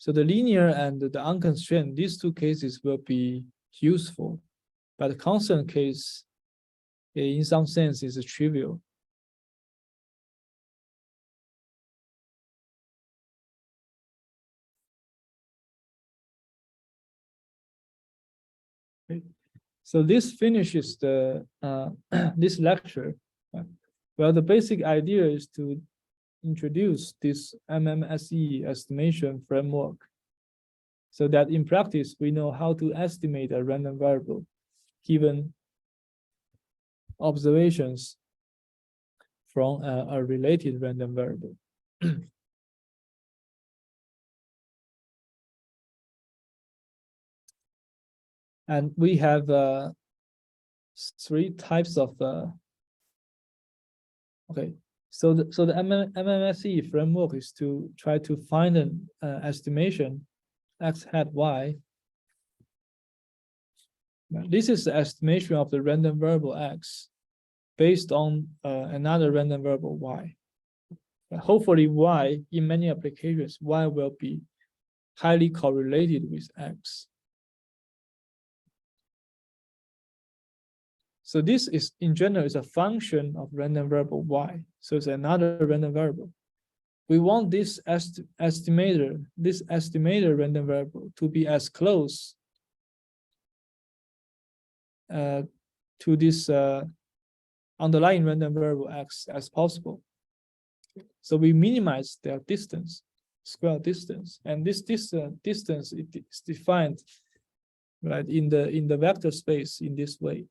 So the linear and the unconstrained, these 2 cases will be useful, but the constant case, in some sense, is trivial. Okay. So this finishes the this lecture. Well, the basic idea is to introduce this MMSE estimation framework, so that in practice we know how to estimate a random variable given observations from a related random variable. And we have 3 types of okay. So the MMSE framework is to try to find an estimation x hat y. Now, this is the estimation of the random variable x based on another random variable y. Hopefully y, in many applications, y will be highly correlated with x. So this is, in general, is a function of random variable y. So it's another random variable. we want this estimator random variable to be as close to this underlying random variable x as possible. So we minimize their distance, square distance, and this distance is defined right in the vector space in this way.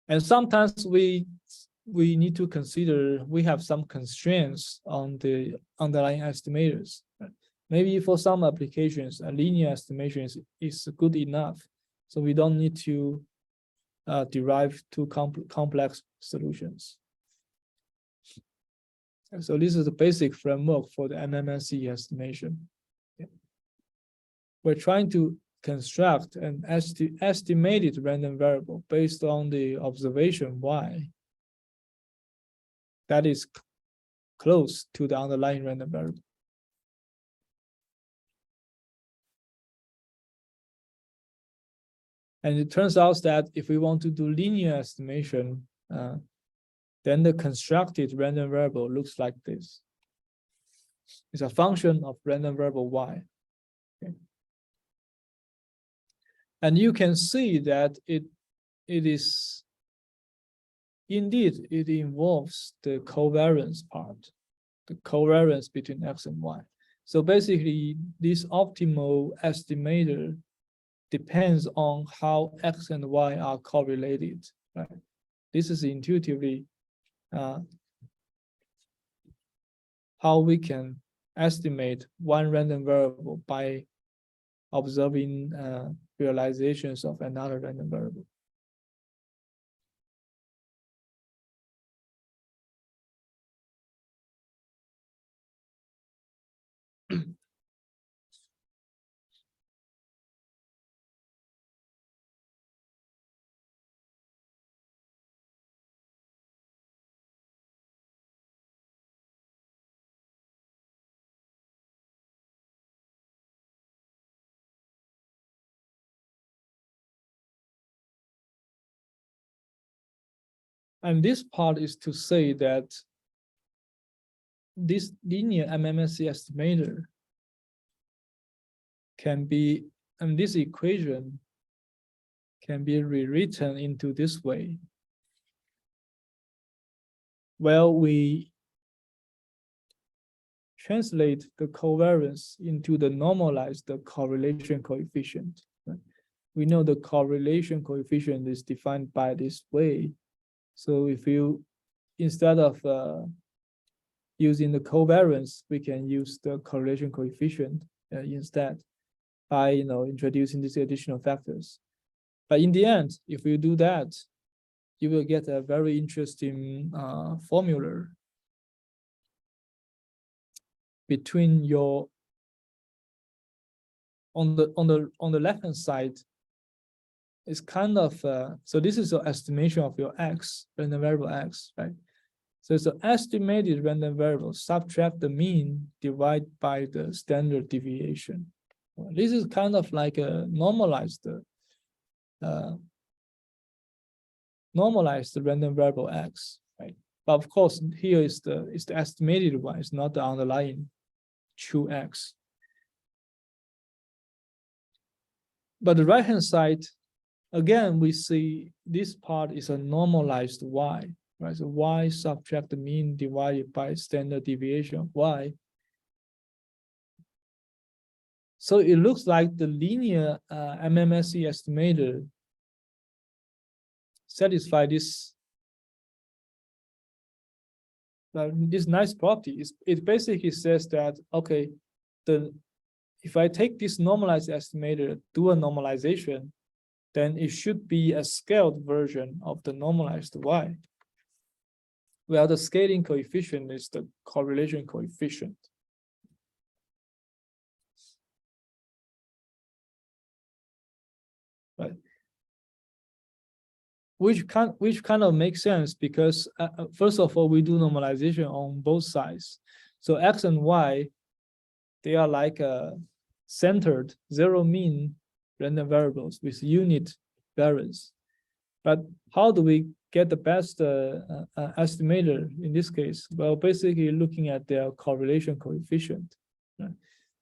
And sometimes we need to consider we have some constraints on the underlying estimators. Maybe for some applications, a linear estimation is good enough, so we don't need to derive too complex solutions. So this is the basic framework for the MMSE estimation. We're trying to construct an estimated random variable based on the observation y that is close to the underlying random variable. And it turns out that if we want to do linear estimation, then the constructed random variable looks like this. It's a function of random variable y. Okay. And you can see that it is indeed, it involves the covariance part, the covariance between x and y. So basically, this optimal estimator depends on how x and y are correlated. Right? This is intuitively how we can estimate one random variable by observing realizations of another random variable. And this part is to say that this linear MMSE estimator can be, and this equation can be rewritten into this way. Well, we translate the covariance into the normalized correlation coefficient. Right? We know the correlation coefficient is defined by this way. So if you, instead of using the covariance, we can use the correlation coefficient instead by introducing these additional factors. But in the end, if you do that, you will get a very interesting formula between your on the left hand side. It's kind of so this is your estimation of your x, random variable x, right? So it's an estimated random variable, subtract the mean, divide by the standard deviation. This is kind of like a normalized random variable x, right? But of course, here is the estimated one, it's not the underlying true x. But the right hand side, again, we see this part is a normalized y, right? So y subtract the mean divided by standard deviation of y. So it looks like the linear MMSE estimator satisfy this nice property. It basically says that, okay, if I take this normalized estimator, do a normalization, then it should be a scaled version of the normalized y. Well, the scaling coefficient is the correlation coefficient. Right. Which kind of makes sense because first of all, we do normalization on both sides. So x and y, they are like centered zero mean random variables with unit variance. But how do we get the best estimator in this case? Well, basically looking at their correlation coefficient. Right?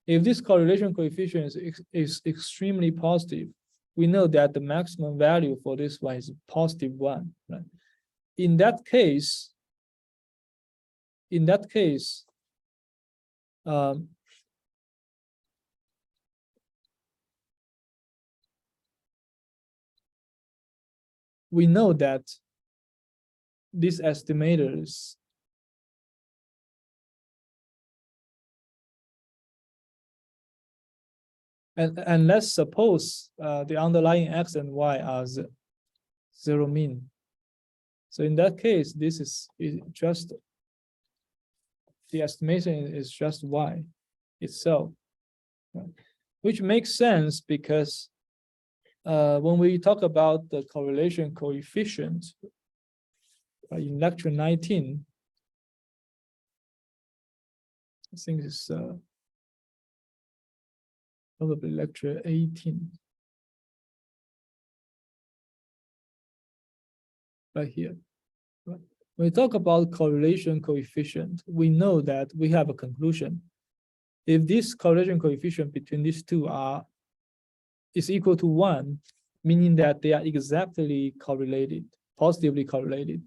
If this correlation coefficient is extremely positive, we know that the maximum value for this one is +1. Right? In that case, we know that these estimators and let's suppose the underlying x and y are zero mean. So in that case, this is just the estimation is just y itself, right? Which makes sense because when we talk about the correlation coefficient in lecture 19, I think it's probably lecture 18. Right here. Right. When we talk about correlation coefficient, we know that we have a conclusion. If this correlation coefficient between these two is equal to 1, meaning that they are exactly correlated, positively correlated.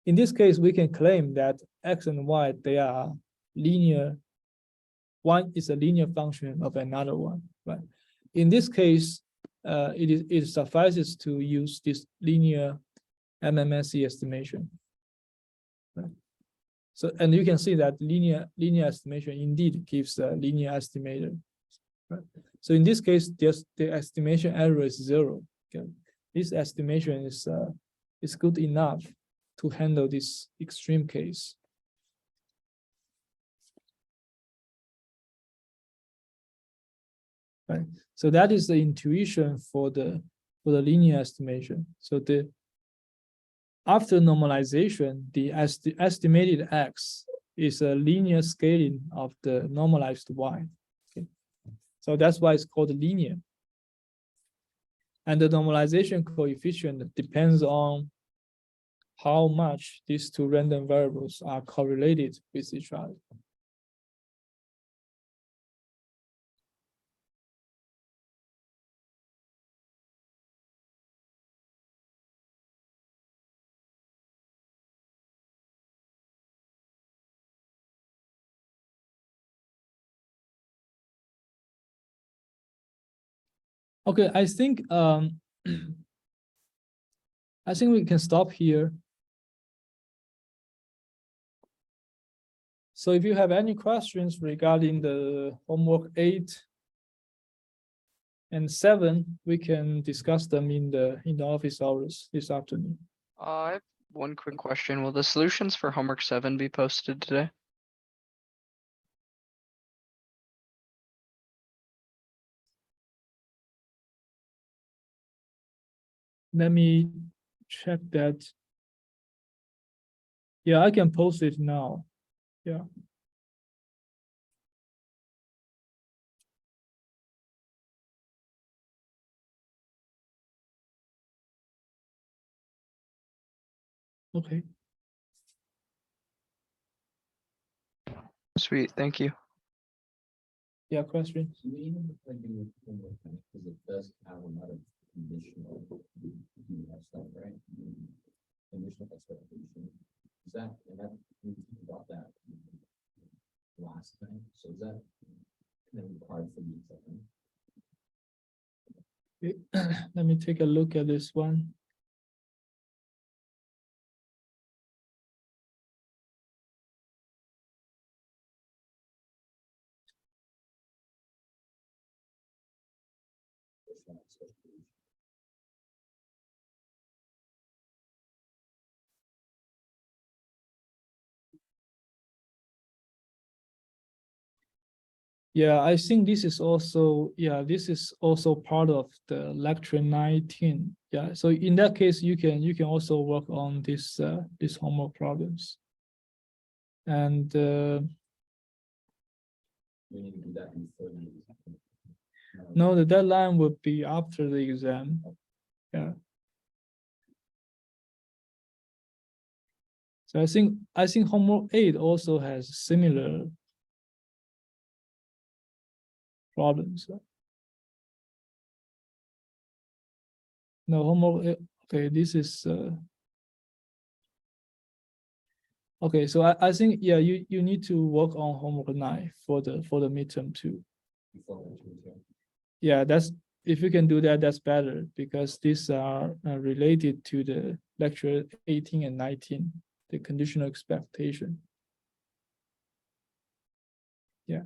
In this case, we can claim that x and y, they are linear. One is a linear function of another one, right? In this case, it suffices to use this linear MMSE estimation. Right? So, and you can see that linear estimation indeed gives a linear estimator. Right? So in this case, just the estimation error is 0. Okay? This estimation is good enough to handle this extreme case. Right. So that is the intuition for the linear estimation. So after normalization, the estimated x is a linear scaling of the normalized y. Okay. So that's why it's called linear. And the normalization coefficient depends on how much these two random variables are correlated with each other. Okay, I think I think we can stop here. So if you have any questions regarding the homework 8 and 7, we can discuss them in the office hours this afternoon.
I have one quick question. Will the solutions for homework 7 be posted today?
Let me check that. Yeah, I can post it now. Yeah. Okay.
Sweet, thank you.
Yeah, question.
Because it does have a lot of conditional stuff, right? Conditional expectation. Is that, and that, we talked about that last time, so is that kind of required for the exam?
Let me take a look at this one. Yeah, I think this is also, this is also part of the lecture 19. Yeah, so in that case, you can also work on this these homework problems. And
We need to do that before the exam.
no, the deadline would be after the exam. Yeah. So I think homework 8 also has similar problems. No, homework 8, okay, this is okay, so I think yeah, you need to work on homework 9 for the midterm too.
Before we do it,
Yeah, that's if you can do that, that's better because these are related to the lecture 18 and 19, the conditional expectation. Yeah,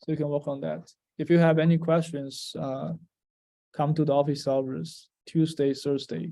so you can work on that. If you have any questions, come to the office hours Tuesday, Thursday,